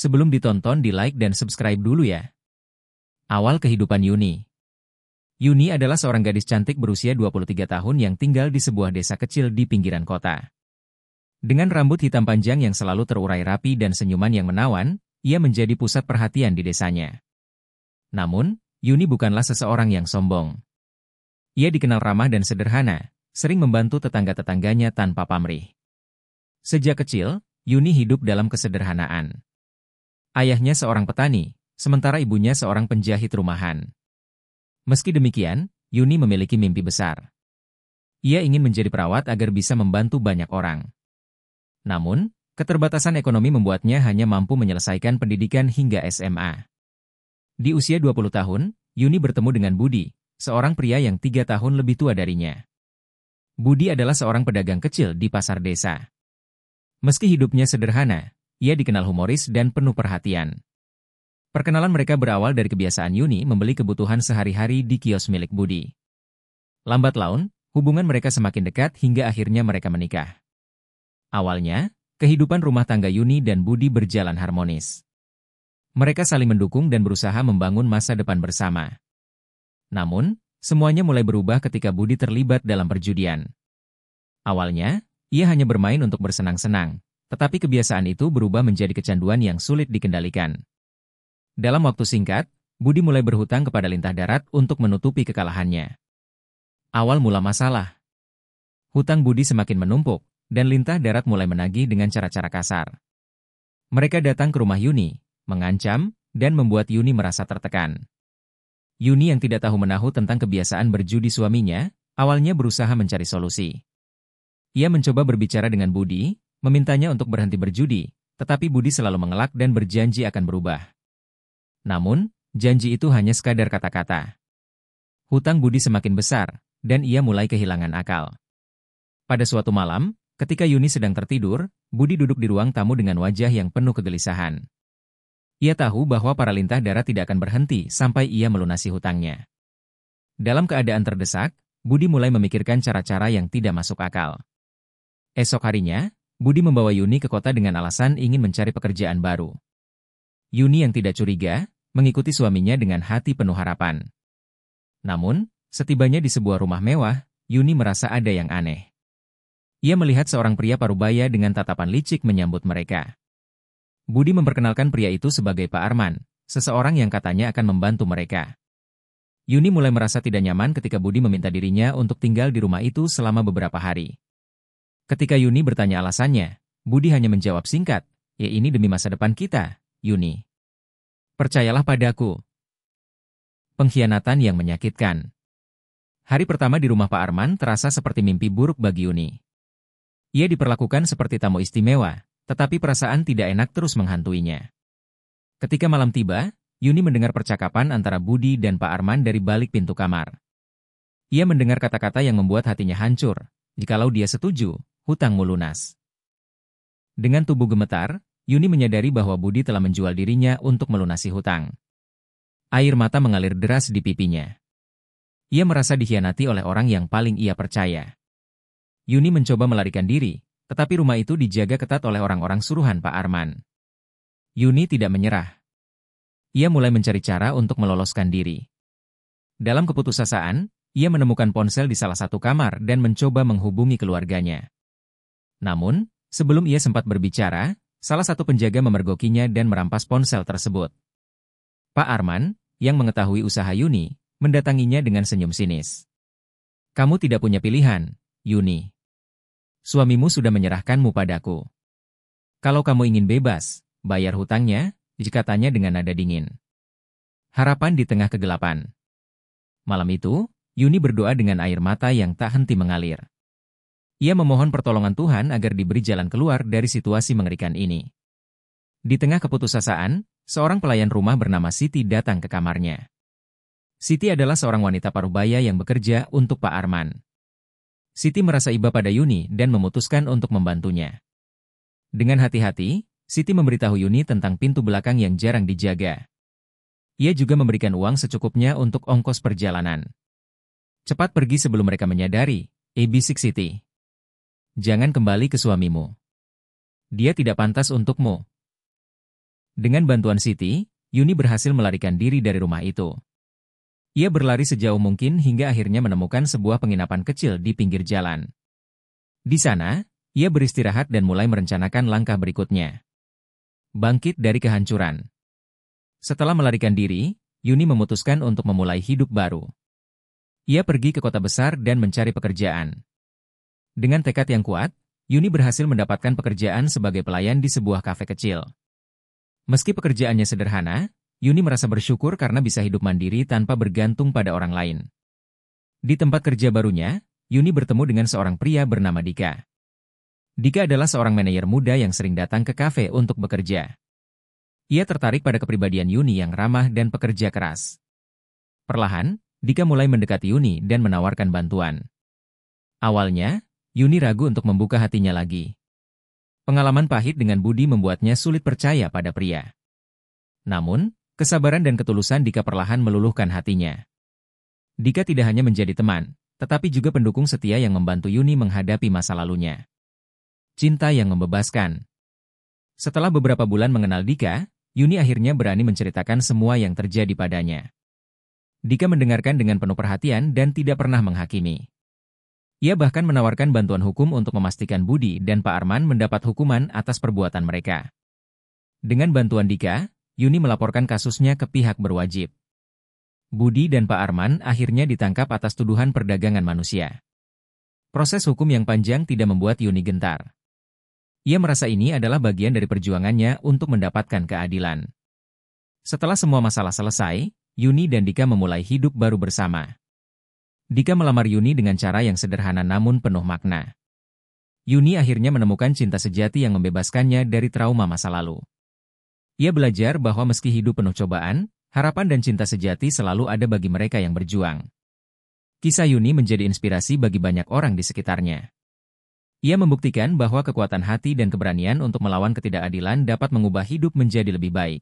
Sebelum ditonton di like dan subscribe dulu ya. Awal kehidupan Yuni. Yuni adalah seorang gadis cantik berusia 23 tahun yang tinggal di sebuah desa kecil di pinggiran kota. Dengan rambut hitam panjang yang selalu terurai rapi dan senyuman yang menawan, ia menjadi pusat perhatian di desanya. Namun, Yuni bukanlah seseorang yang sombong. Ia dikenal ramah dan sederhana, sering membantu tetangga-tetangganya tanpa pamrih. Sejak kecil, Yuni hidup dalam kesederhanaan. Ayahnya seorang petani, sementara ibunya seorang penjahit rumahan. Meski demikian, Yuni memiliki mimpi besar. Ia ingin menjadi perawat agar bisa membantu banyak orang. Namun, keterbatasan ekonomi membuatnya hanya mampu menyelesaikan pendidikan hingga SMA. Di usia 20 tahun, Yuni bertemu dengan Budi, seorang pria yang 3 tahun lebih tua darinya. Budi adalah seorang pedagang kecil di pasar desa. Meski hidupnya sederhana, ia dikenal humoris dan penuh perhatian. Perkenalan mereka berawal dari kebiasaan Yuni membeli kebutuhan sehari-hari di kios milik Budi. Lambat laun, hubungan mereka semakin dekat hingga akhirnya mereka menikah. Awalnya, kehidupan rumah tangga Yuni dan Budi berjalan harmonis. Mereka saling mendukung dan berusaha membangun masa depan bersama. Namun, semuanya mulai berubah ketika Budi terlibat dalam perjudian. Awalnya, ia hanya bermain untuk bersenang-senang, tetapi kebiasaan itu berubah menjadi kecanduan yang sulit dikendalikan. Dalam waktu singkat, Budi mulai berhutang kepada lintah darat untuk menutupi kekalahannya. Awal mula masalah. Hutang Budi semakin menumpuk, dan lintah darat mulai menagih dengan cara-cara kasar. Mereka datang ke rumah Yuni, mengancam, dan membuat Yuni merasa tertekan. Yuni yang tidak tahu menahu tentang kebiasaan berjudi suaminya, awalnya berusaha mencari solusi. Ia mencoba berbicara dengan Budi, memintanya untuk berhenti berjudi, tetapi Budi selalu mengelak dan berjanji akan berubah. Namun, janji itu hanya sekadar kata-kata. Hutang Budi semakin besar, dan ia mulai kehilangan akal. Pada suatu malam, ketika Yuni sedang tertidur, Budi duduk di ruang tamu dengan wajah yang penuh kegelisahan. Ia tahu bahwa para lintah darat tidak akan berhenti sampai ia melunasi hutangnya. Dalam keadaan terdesak, Budi mulai memikirkan cara-cara yang tidak masuk akal. Esok harinya, Budi membawa Yuni ke kota dengan alasan ingin mencari pekerjaan baru. Yuni yang tidak curiga, mengikuti suaminya dengan hati penuh harapan. Namun, setibanya di sebuah rumah mewah, Yuni merasa ada yang aneh. Ia melihat seorang pria parubaya dengan tatapan licik menyambut mereka. Budi memperkenalkan pria itu sebagai Pak Arman, seseorang yang katanya akan membantu mereka. Yuni mulai merasa tidak nyaman ketika Budi meminta dirinya untuk tinggal di rumah itu selama beberapa hari. Ketika Yuni bertanya alasannya, Budi hanya menjawab singkat, "Ya ini demi masa depan kita, Yuni. Percayalah padaku." Pengkhianatan yang menyakitkan. Hari pertama di rumah Pak Arman terasa seperti mimpi buruk bagi Yuni. Ia diperlakukan seperti tamu istimewa, tetapi perasaan tidak enak terus menghantuinya. Ketika malam tiba, Yuni mendengar percakapan antara Budi dan Pak Arman dari balik pintu kamar. Ia mendengar kata-kata yang membuat hatinya hancur, "Jikalau dia setuju, hutangmu lunas." Dengan tubuh gemetar, Yuni menyadari bahwa Budi telah menjual dirinya untuk melunasi hutang. Air mata mengalir deras di pipinya. Ia merasa dikhianati oleh orang yang paling ia percaya. Yuni mencoba melarikan diri, tetapi rumah itu dijaga ketat oleh orang-orang suruhan Pak Arman. Yuni tidak menyerah. Ia mulai mencari cara untuk meloloskan diri. Dalam keputusasaan, ia menemukan ponsel di salah satu kamar dan mencoba menghubungi keluarganya. Namun, sebelum ia sempat berbicara, salah satu penjaga memergokinya dan merampas ponsel tersebut. Pak Arman, yang mengetahui usaha Yuni, mendatanginya dengan senyum sinis. "Kamu tidak punya pilihan, Yuni. Suamimu sudah menyerahkanmu padaku. Kalau kamu ingin bebas, bayar hutangnya," katanya dengan nada dingin. Harapan di tengah kegelapan. Malam itu, Yuni berdoa dengan air mata yang tak henti mengalir. Ia memohon pertolongan Tuhan agar diberi jalan keluar dari situasi mengerikan ini. Di tengah keputusasaan, seorang pelayan rumah bernama Siti datang ke kamarnya. Siti adalah seorang wanita parubaya yang bekerja untuk Pak Arman. Siti merasa iba pada Yuni dan memutuskan untuk membantunya. Dengan hati-hati, Siti memberitahu Yuni tentang pintu belakang yang jarang dijaga. Ia juga memberikan uang secukupnya untuk ongkos perjalanan. "Cepat pergi sebelum mereka menyadari," bisik Siti. "Jangan kembali ke suamimu. Dia tidak pantas untukmu." Dengan bantuan Siti, Yuni berhasil melarikan diri dari rumah itu. Ia berlari sejauh mungkin hingga akhirnya menemukan sebuah penginapan kecil di pinggir jalan. Di sana, ia beristirahat dan mulai merencanakan langkah berikutnya. Bangkit dari kehancuran. Setelah melarikan diri, Yuni memutuskan untuk memulai hidup baru. Ia pergi ke kota besar dan mencari pekerjaan. Dengan tekad yang kuat, Yuni berhasil mendapatkan pekerjaan sebagai pelayan di sebuah kafe kecil. Meski pekerjaannya sederhana, Yuni merasa bersyukur karena bisa hidup mandiri tanpa bergantung pada orang lain. Di tempat kerja barunya, Yuni bertemu dengan seorang pria bernama Dika. Dika adalah seorang manajer muda yang sering datang ke kafe untuk bekerja. Ia tertarik pada kepribadian Yuni yang ramah dan pekerja keras. Perlahan, Dika mulai mendekati Yuni dan menawarkan bantuan. Awalnya, Yuni ragu untuk membuka hatinya lagi. Pengalaman pahit dengan Budi membuatnya sulit percaya pada pria. Namun, kesabaran dan ketulusan Dika perlahan meluluhkan hatinya. Dika tidak hanya menjadi teman, tetapi juga pendukung setia yang membantu Yuni menghadapi masa lalunya. Cinta yang membebaskan. Setelah beberapa bulan mengenal Dika, Yuni akhirnya berani menceritakan semua yang terjadi padanya. Dika mendengarkan dengan penuh perhatian dan tidak pernah menghakimi. Ia bahkan menawarkan bantuan hukum untuk memastikan Budi dan Pak Arman mendapat hukuman atas perbuatan mereka. Dengan bantuan Dika, Yuni melaporkan kasusnya ke pihak berwajib. Budi dan Pak Arman akhirnya ditangkap atas tuduhan perdagangan manusia. Proses hukum yang panjang tidak membuat Yuni gentar. Ia merasa ini adalah bagian dari perjuangannya untuk mendapatkan keadilan. Setelah semua masalah selesai, Yuni dan Dika memulai hidup baru bersama. Dika melamar Yuni dengan cara yang sederhana namun penuh makna. Yuni akhirnya menemukan cinta sejati yang membebaskannya dari trauma masa lalu. Ia belajar bahwa meski hidup penuh cobaan, harapan dan cinta sejati selalu ada bagi mereka yang berjuang. Kisah Yuni menjadi inspirasi bagi banyak orang di sekitarnya. Ia membuktikan bahwa kekuatan hati dan keberanian untuk melawan ketidakadilan dapat mengubah hidup menjadi lebih baik.